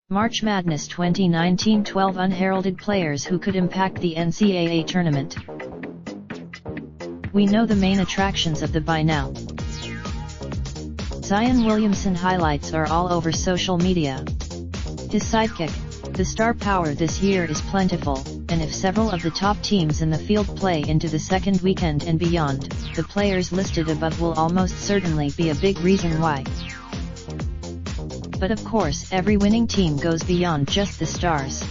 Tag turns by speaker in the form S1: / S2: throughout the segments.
S1: March Madness 2019 12 unheralded players who could impact the NCAA tournament. We know the main attractions of the by now. Zion Williamson highlights are all over social media. His sidekick, the star power this year is plentiful, and if several of the top teams in the field play into the second weekend and beyond, the players listed above will almost certainly be a big reason why. But of course every winning team goes beyond just the stars.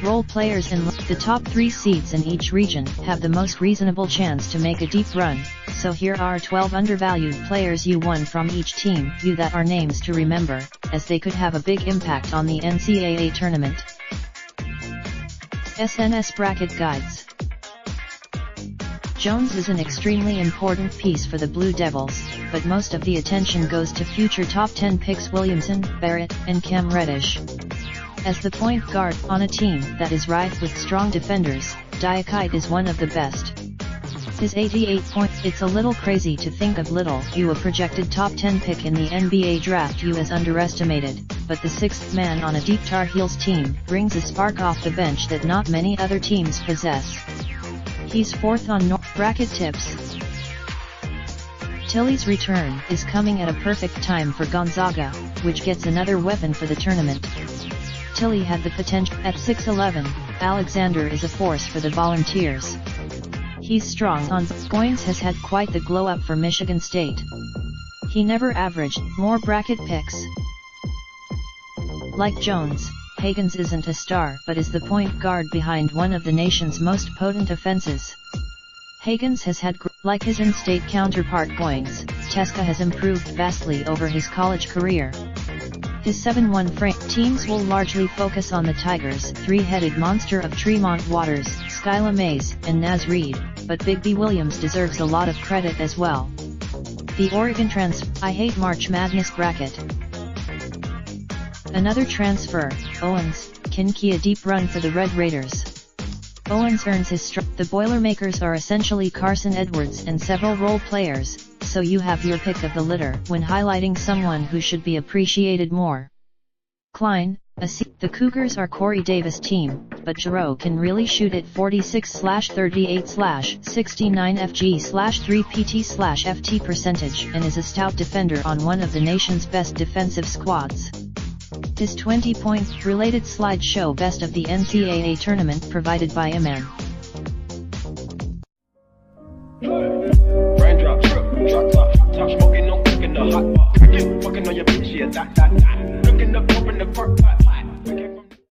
S1: Role players in the top 3 seeds in each region have the most reasonable chance to make a deep run, so here are 12 undervalued players you won from each team that are names to remember, as they could have a big impact on the NCAA tournament. SNS Bracket Guides. Jones is an extremely important piece for the Blue Devils, but most of the attention goes to future top 10 picks Williamson, Barrett, and Cam Reddish. As the point guard on a team that is rife with strong defenders, Diakite is one of the best. His 88 points. It's a little crazy to think of Little U, a projected top 10 pick in the NBA draft, as underestimated, but the 6th man on a deep Tar Heels team brings a spark off the bench that not many other teams possess. He's 4th on Bracket Tips. Tilly's return is coming at a perfect time for Gonzaga, which gets another weapon for the tournament. Tilly had the potential. At 6'11", Alexander is a force for the Volunteers. He's strong on. Goins has had quite the glow-up for Michigan State. He never averaged more bracket picks. Like Jones, Higgins isn't a star but is the point guard behind one of the nation's most potent offenses. Higgins has had, like his in-state counterpart Goins, Teska has improved vastly over his college career. His 7-1 frame. Teams will largely focus on the Tigers' three-headed monster of Tremont Waters, Skyla Mays, and Naz Reid, but Big B Williams deserves a lot of credit as well. The Oregon transfer. I hate March Madness bracket. Another transfer, Owens, can key a deep run for the Red Raiders. Owens earns his strike. The Boilermakers are essentially Carson Edwards and several role players, so you have your pick of the litter when highlighting someone who should be appreciated more. Klein, the Cougars are Corey Davis' team, but Giroux can really shoot at 46/38/69 FG/3PT/FT percentage and is a stout defender on one of the nation's best defensive squads. His 20-point related slideshow best of the NCAA tournament provided by Iman.
S2: Raindrop, drop top smoking, no cooking the hot pot. Fucking on your bitch, yeah, that. Looking up, open the park pot.